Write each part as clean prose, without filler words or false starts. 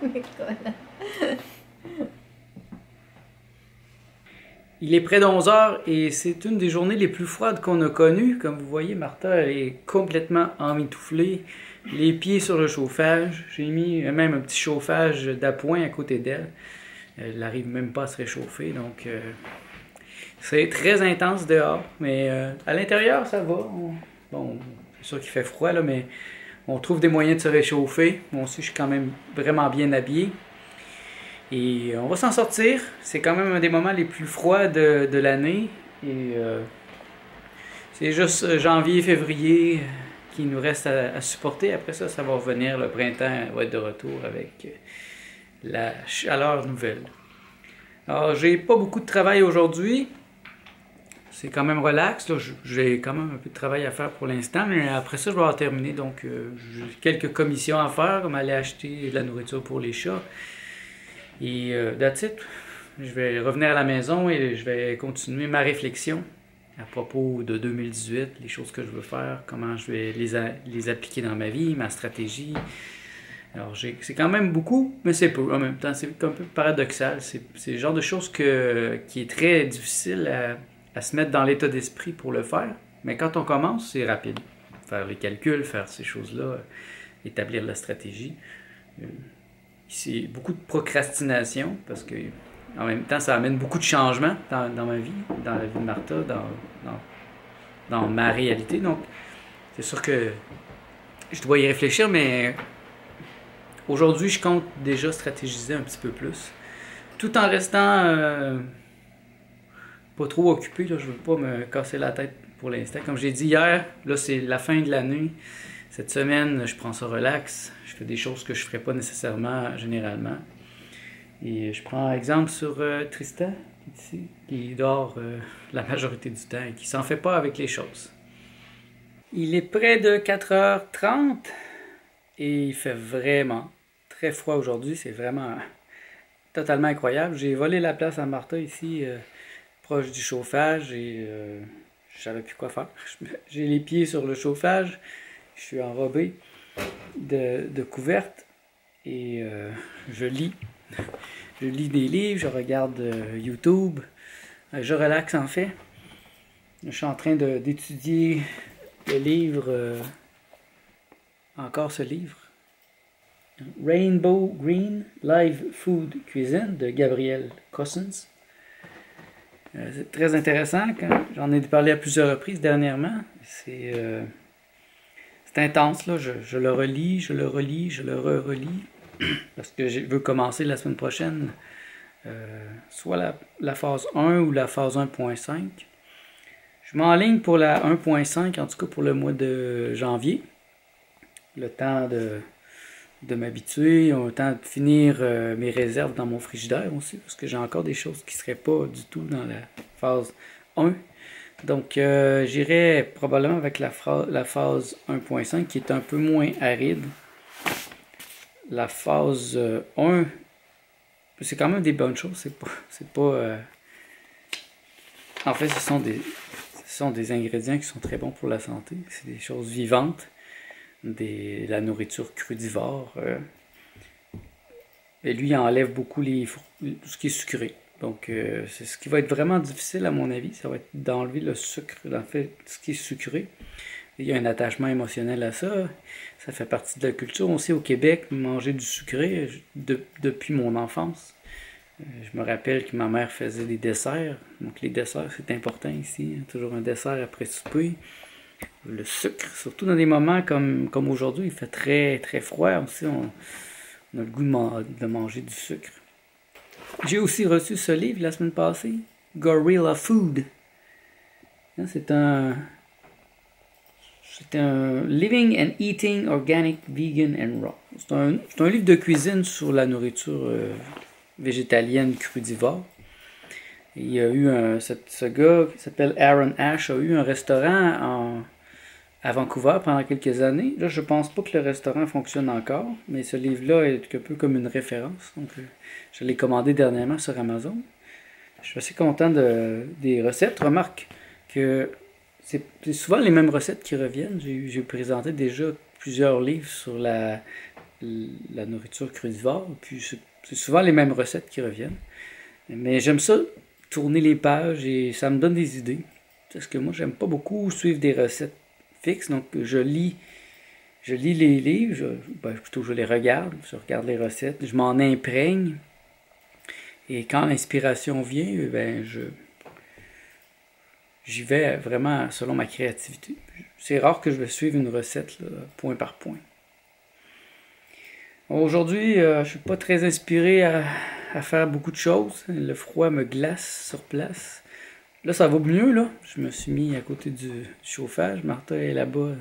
Nicolas. Il est près d'11 h et c'est une des journées les plus froides qu'on a connues. Comme vous voyez, Martha elle est complètement emmitouflée, les pieds sur le chauffage. J'ai mis même un petit chauffage d'appoint à côté d'elle. Elle n'arrive même pas à se réchauffer, donc c'est très intense dehors. Mais à l'intérieur, ça va. Bon, c'est sûr qu'il fait froid, là, mais on trouve des moyens de se réchauffer. Moi aussi, je suis quand même vraiment bien habillé. Et on va s'en sortir. C'est quand même un des moments les plus froids de l'année. Et c'est juste janvier, février qui nous reste à supporter. Après ça, ça va revenir. Le printemps va être de retour avec la chaleur nouvelle. Alors, j'ai pas beaucoup de travail aujourd'hui. C'est quand même relax. Là. J'ai quand même un peu de travail à faire pour l'instant. Mais après ça, je vais avoir terminé. Donc, j'ai quelques commissions à faire, comme aller acheter de la nourriture pour les chats. Et that's it. Je vais revenir à la maison et je vais continuer ma réflexion à propos de 2018, les choses que je veux faire, comment je vais les appliquer dans ma vie, ma stratégie. Alors, c'est quand même beaucoup, mais c'est peu. En même temps, c'est un peu paradoxal. C'est le genre de choses qui est très difficile à se mettre dans l'état d'esprit pour le faire. Mais quand on commence, c'est rapide. Faire les calculs, faire ces choses-là, établir la stratégie. C'est beaucoup de procrastination parce que en même temps ça amène beaucoup de changements dans ma vie, dans la vie de Martha, dans ma réalité. Donc c'est sûr que je dois y réfléchir, mais aujourd'hui je compte déjà stratégiser un petit peu plus tout en restant pas trop occupé. Là, je veux pas me casser la tête pour l'instant. Comme j'ai dit hier, là c'est la fin de l'année. Cette semaine, je prends ça relax. Je fais des choses que je ne ferais pas nécessairement généralement. Et je prends exemple sur Tristan, ici, qui dort la majorité du temps et qui s'en fait pas avec les choses. Il est près de 4h30 et il fait vraiment très froid aujourd'hui. C'est vraiment totalement incroyable. J'ai volé la place à Martha ici, proche du chauffage, et je savais plus quoi faire. J'ai les pieds sur le chauffage. Je suis enrobé de couvertes et je lis. Je lis des livres, je regarde YouTube, je relaxe en fait. Je suis en train d'étudier le livre, encore ce livre, Rainbow Green Live Food Cuisine de Gabriel Cossens. C'est très intéressant, j'en ai parlé à plusieurs reprises dernièrement. C'est intense, là. Je le relis, je le relis, je le re-relis, parce que je veux commencer la semaine prochaine soit la phase 1 ou la phase 1.5. Je m'enligne pour la 1.5, en tout cas pour le mois de janvier. Le temps de m'habituer, le temps de finir mes réserves dans mon frigidaire aussi, parce que j'ai encore des choses qui ne seraient pas du tout dans la phase 1. Donc, j'irai probablement avec la phase 1.5 qui est un peu moins aride. La phase 1, c'est quand même des bonnes choses. C'est pas en fait, ce sont des ingrédients qui sont très bons pour la santé. C'est des choses vivantes, la nourriture crudivore. Et lui, il enlève beaucoup tout ce qui est sucré. Donc, c'est ce qui va être vraiment difficile à mon avis, ça va être d'enlever le sucre, en fait, ce qui est sucré. Il y a un attachement émotionnel à ça. Ça fait partie de la culture aussi au Québec, manger du sucré depuis mon enfance. Je me rappelle que ma mère faisait des desserts. Donc les desserts, c'est important ici. Toujours un dessert après souper. Le sucre, surtout dans des moments comme aujourd'hui, il fait très très froid. Aussi, on a le goût de manger du sucre. J'ai aussi reçu ce livre la semaine passée, Gorilla Food. C'est un Living and Eating Organic, Vegan and Raw. C'est un livre de cuisine sur la nourriture végétalienne crudivore. Et il y a eu ce gars qui s'appelle Aaron Ash a eu un restaurant à Vancouver pendant quelques années. Là, je pense pas que le restaurant fonctionne encore, mais ce livre-là est un peu comme une référence. Donc, je l'ai commandé dernièrement sur Amazon. Je suis assez content des recettes. Remarque que c'est souvent les mêmes recettes qui reviennent. J'ai présenté déjà plusieurs livres sur la nourriture crudivore. Puis c'est souvent les mêmes recettes qui reviennent. Mais j'aime ça, tourner les pages, et ça me donne des idées. Parce que moi, j'aime pas beaucoup suivre des recettes fixes. Donc, je lis les livres, plutôt je les regarde, je regarde les recettes, je m'en imprègne. Et quand l'inspiration vient, j'y vais vraiment selon ma créativité. C'est rare que je vais suivre une recette là, point par point. Aujourd'hui, je suis pas très inspiré à faire beaucoup de choses. Le froid me glace sur place. Là, ça va mieux, là. Je me suis mis à côté du chauffage. Martha est là-bas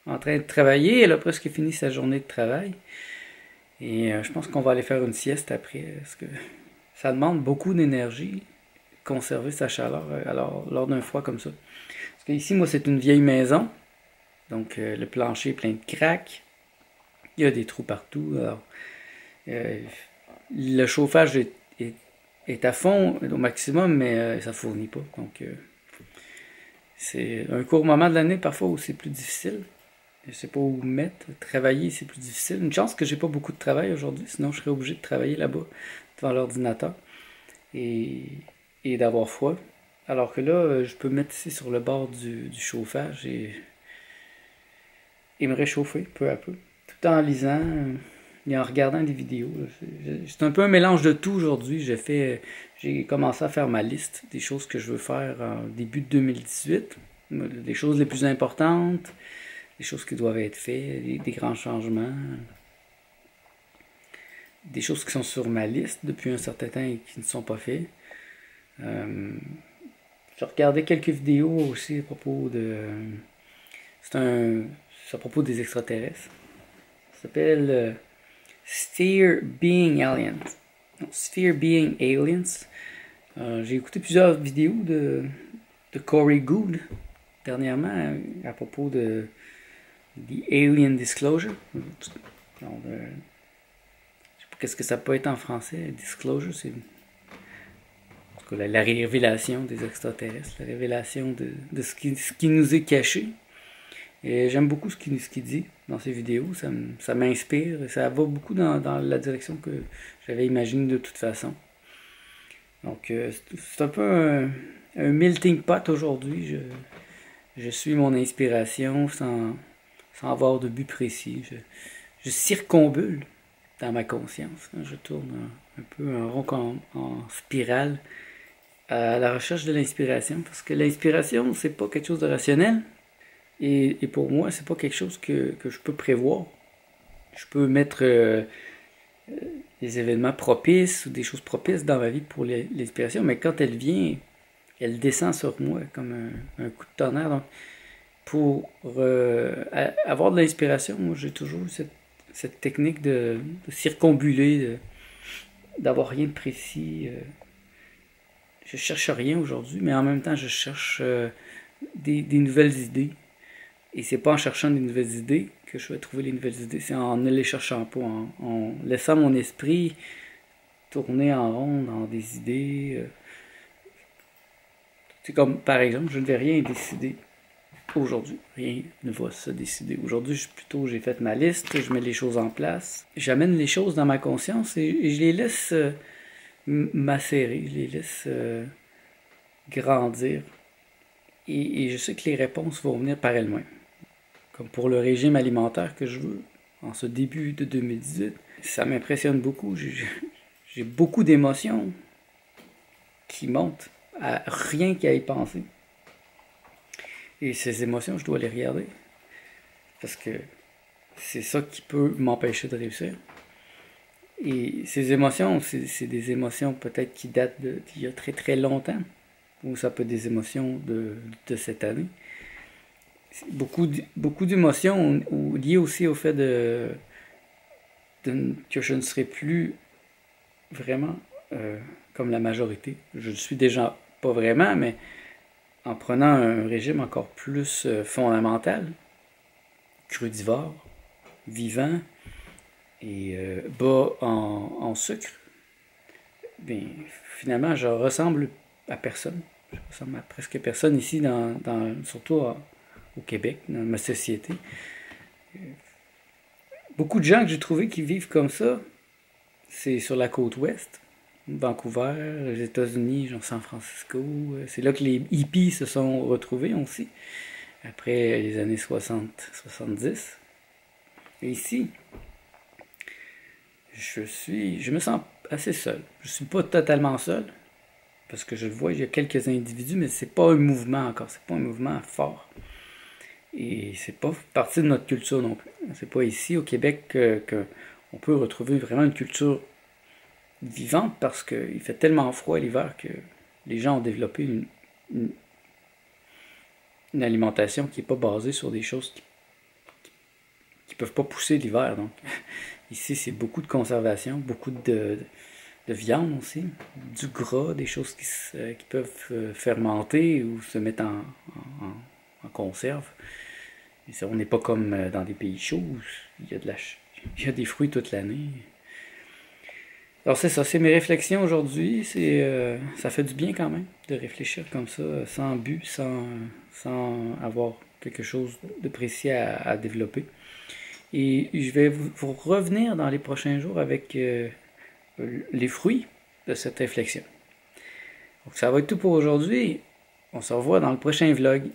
en train de travailler. Elle a presque fini sa journée de travail. Et je pense qu'on va aller faire une sieste après. Parce que ça demande beaucoup d'énergie, conserver sa chaleur alors, lors d'un froid comme ça. Parce que ici, moi, c'est une vieille maison. Donc, le plancher est plein de craques. Il y a des trous partout. Alors, le chauffage est à fond au maximum, mais ça ne fournit pas. Donc, c'est un court moment de l'année parfois où c'est plus difficile. Je ne sais pas où me mettre. Travailler, c'est plus difficile. Une chance que j'ai pas beaucoup de travail aujourd'hui, sinon je serais obligé de travailler là-bas devant l'ordinateur et d'avoir froid. Alors que là, je peux me mettre ici sur le bord du chauffage et me réchauffer peu à peu, tout en lisant et en regardant des vidéos. C'est un peu un mélange de tout aujourd'hui. J'ai commencé à faire ma liste des choses que je veux faire en début de 2018, les choses les plus importantes, les choses qui doivent être faites, des grands changements, des choses qui sont sur ma liste depuis un certain temps et qui ne sont pas faites. J'ai regardé quelques vidéos aussi à propos de... C'est à propos des extraterrestres. Ça s'appelle Sphere Being Aliens. Non, Sphere Being Aliens. J'ai écouté plusieurs vidéos de Corey Gould dernièrement à propos de The Alien Disclosure. Donc, je sais pas qu'est-ce que ça peut être en français. Disclosure, c'est en tout cas la révélation des extraterrestres, la révélation de ce qui nous est caché. Et j'aime beaucoup ce qu'il dit dans ses vidéos. Ça m'inspire. Ça va beaucoup dans la direction que j'avais imaginée de toute façon. Donc, c'est un peu un melting pot aujourd'hui. Je suis mon inspiration sans avoir de but précis. Je circonvule dans ma conscience. Je tourne un peu en rond en spirale à la recherche de l'inspiration. Parce que l'inspiration, c'est pas quelque chose de rationnel. Et pour moi, c'est pas quelque chose que je peux prévoir. Je peux mettre des événements propices ou des choses propices dans ma vie pour l'inspiration, mais quand elle vient, elle descend sur moi comme un coup de tonnerre. Donc, pour avoir de l'inspiration, moi j'ai toujours eu cette technique de circumbuler, d'avoir rien de précis. Je cherche rien aujourd'hui, mais en même temps je cherche des nouvelles idées. Et c'est pas en cherchant des nouvelles idées que je vais trouver les nouvelles idées, c'est en ne les cherchant pas, en laissant mon esprit tourner en rond dans des idées. C'est comme, par exemple, je ne vais rien décider aujourd'hui. Rien ne va se décider. Aujourd'hui, j'ai fait ma liste, je mets les choses en place. J'amène les choses dans ma conscience et je les laisse macérer, je les laisse grandir. Et je sais que les réponses vont venir par elles-mêmes. Comme pour le régime alimentaire que je veux en ce début de 2018. Ça m'impressionne beaucoup. J'ai beaucoup d'émotions qui montent à rien qu'à y penser. Et ces émotions, je dois les regarder. Parce que c'est ça qui peut m'empêcher de réussir. Et ces émotions, c'est des émotions peut-être qui datent d'il y a très très longtemps. Ou ça peut être des émotions de cette année. Beaucoup d'émotions liées aussi au fait que je ne serai plus vraiment comme la majorité. Je ne suis déjà pas vraiment, mais en prenant un régime encore plus fondamental, crudivore, vivant et bas en sucre, bien, finalement, je ressemble à personne. Je ressemble à presque personne ici, surtout au Québec, dans ma société. Beaucoup de gens que j'ai trouvé qui vivent comme ça, c'est sur la côte ouest. Vancouver, les États-Unis, genre San Francisco. C'est là que les hippies se sont retrouvés aussi, après les années 60-70. Et ici, je me sens assez seul. Je suis pas totalement seul, parce que je le vois, il y a quelques individus, mais c'est pas un mouvement encore, c'est pas un mouvement fort. Et c'est pas partie de notre culture non plus. C'est pas ici au Québec que on peut retrouver vraiment une culture vivante parce qu'il fait tellement froid l'hiver que les gens ont développé une, une alimentation qui n'est pas basée sur des choses qui peuvent pas pousser l'hiver. Donc ici c'est beaucoup de conservation, beaucoup de viande aussi, du gras, des choses qui peuvent fermenter ou se mettre en conserve. Et ça, on n'est pas comme dans des pays chauds où il y a des fruits toute l'année. Alors c'est ça, c'est mes réflexions aujourd'hui. Ça fait du bien quand même de réfléchir comme ça, sans but, sans avoir quelque chose de précis à développer. Et je vais vous revenir dans les prochains jours avec les fruits de cette réflexion. Donc ça va être tout pour aujourd'hui. On se revoit dans le prochain vlog.